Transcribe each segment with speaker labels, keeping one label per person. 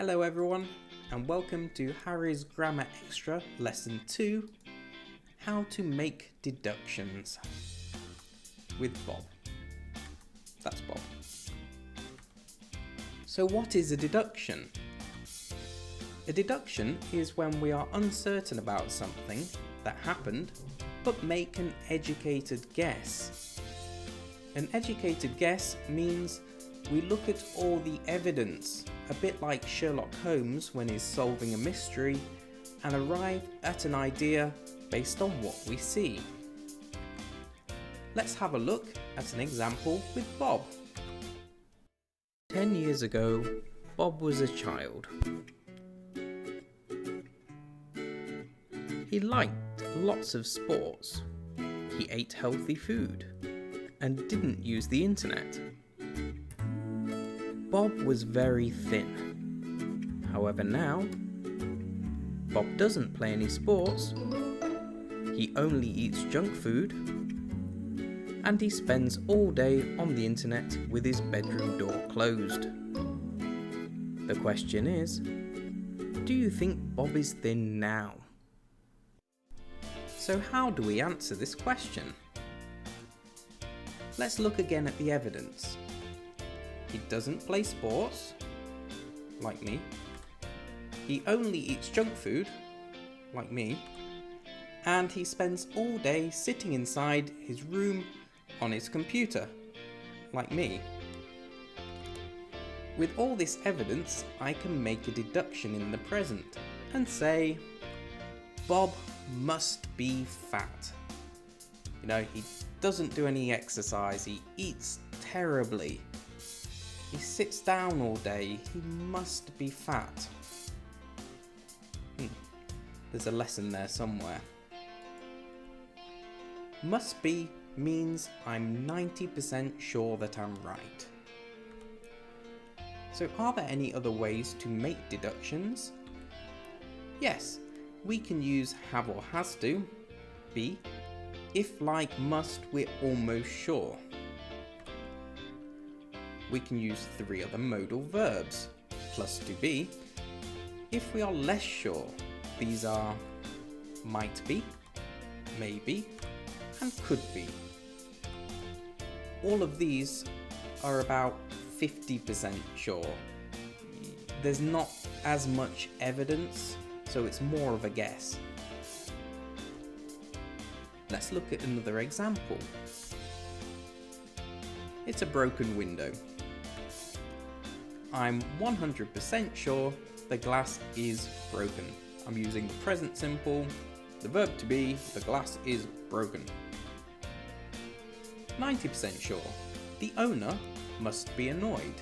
Speaker 1: Hello everyone, and welcome to Harry's Grammar Extra Lesson 2, How to Make Deductions, with Bob. That's Bob. So what is a deduction? A deduction is when we are uncertain about something that happened, but make an educated guess. An educated guess means we look at all the evidence, a bit like Sherlock Holmes when he's solving a mystery, and arrive at an idea based on what we see. Let's have a look at an example with Bob. 10 years ago, Bob was a child. He liked lots of sports. He ate healthy food and didn't use the internet. Bob was very thin. However, now, Bob doesn't play any sports, he only eats junk food, and he spends all day on the internet with his bedroom door closed. The question is, do you think Bob is thin now? So how do we answer this question? Let's look again at the evidence. He doesn't play sports, like me. He only eats junk food, like me. And he spends all day sitting inside his room on his computer, like me. With all this evidence, I can make a deduction in the present and say, Bob must be fat. You know, he doesn't do any exercise, he eats terribly. He sits down all day, he must be fat. There's a lesson there somewhere. Must be means I'm 90% sure that I'm right. So are there any other ways to make deductions? Yes, we can use have or has to. Be, if like must, we're almost sure. We can use 3 other modal verbs, plus to be. If we are less sure, these are might be, maybe, and could be. All of these are about 50% sure. There's not as much evidence, so it's more of a guess. Let's look at another example. It's a broken window. I'm 100% sure the glass is broken. I'm using the present simple, the verb to be, the glass is broken. 90% sure, the owner must be annoyed.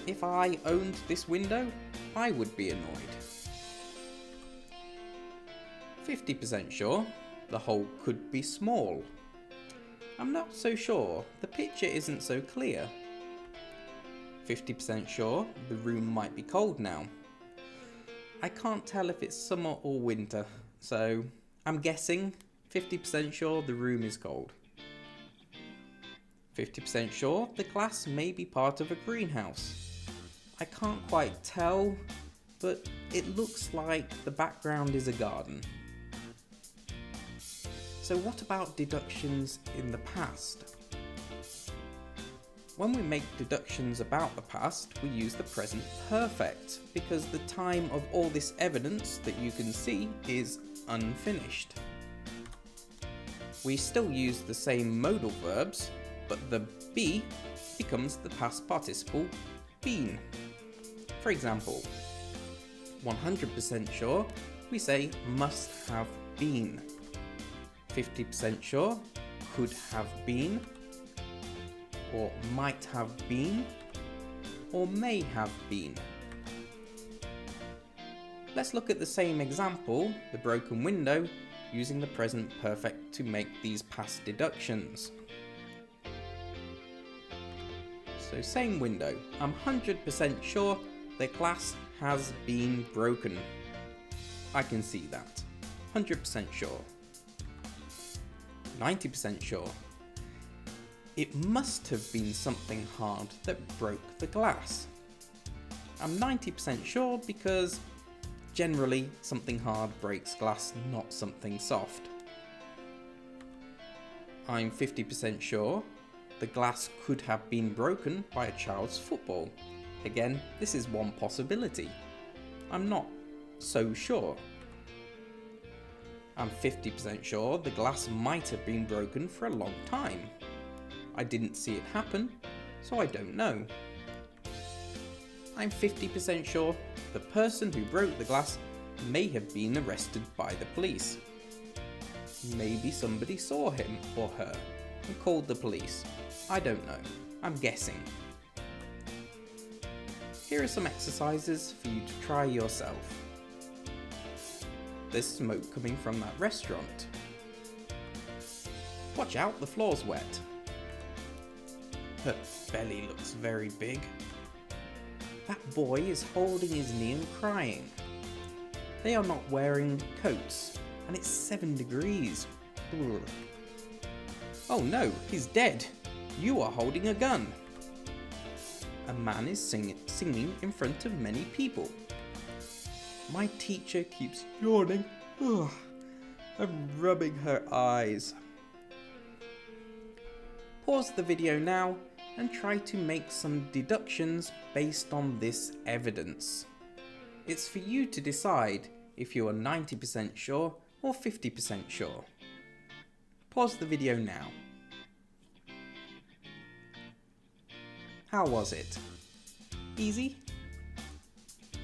Speaker 1: If I owned this window, I would be annoyed. 50% sure, the hole could be small. I'm not so sure, the picture isn't so clear. 50% sure, the room might be cold now. I can't tell if it's summer or winter, so I'm guessing 50% sure the room is cold. 50% sure the glass may be part of a greenhouse. I can't quite tell, but it looks like the background is a garden. So what about deductions in the past? When we make deductions about the past, we use the present perfect because the time of all this evidence that you can see is unfinished. We still use the same modal verbs, but the be becomes the past participle been. For example, 100% sure, we say must have been. 50% sure, could have been, or might have been, or may have been. Let's look at the same example, the broken window, using the present perfect to make these past deductions. So same window, I'm 100% sure the glass has been broken. I can see that. 100% sure. 90% sure. It must have been something hard that broke the glass. I'm 90% sure because generally something hard breaks glass, not something soft. I'm 50% sure the glass could have been broken by a child's football. Again, this is one possibility. I'm not so sure. I'm 50% sure the glass might have been broken for a long time. I didn't see it happen, so I don't know. I'm 50% sure the person who broke the glass may have been arrested by the police. Maybe somebody saw him or her and called the police. I don't know. I'm guessing. Here are some exercises for you to try yourself. There's smoke coming from that restaurant. Watch out, the floor's wet. Her belly looks very big. That boy is holding his knee and crying. They are not wearing coats, and it's 7 degrees. Ugh. Oh no, he's dead. You are holding a gun. A man is singing in front of many people. My teacher keeps yawning. Ugh. I'm rubbing her eyes. Pause the video now and try to make some deductions based on this evidence. It's for you to decide if you are 90% sure or 50% sure. Pause the video now. How was it? Easy?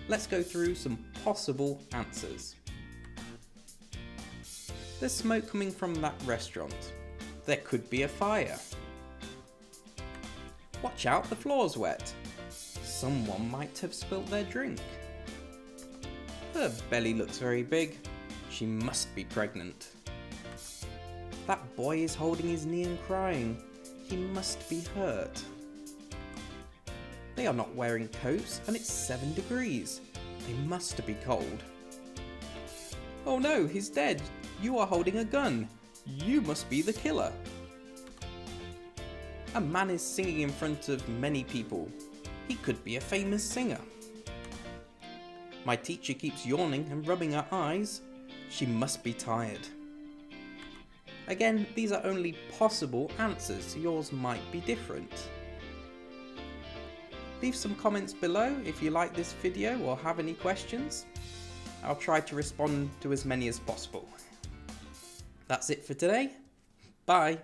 Speaker 1: Let's go through some possible answers. There's smoke coming from that restaurant. There could be a fire. Watch out, the floor's wet. Someone might have spilt their drink. Her belly looks very big. She must be pregnant. That boy is holding his knee and crying. He must be hurt. They are not wearing coats and it's 7 degrees. They must be cold. Oh no, he's dead. You are holding a gun. You must be the killer. A man is singing in front of many people. He could be a famous singer. My teacher keeps yawning and rubbing her eyes. She must be tired. Again, these are only possible answers. Yours might be different. Leave some comments below if you like this video or have any questions. I'll try to respond to as many as possible. That's it for today. Bye.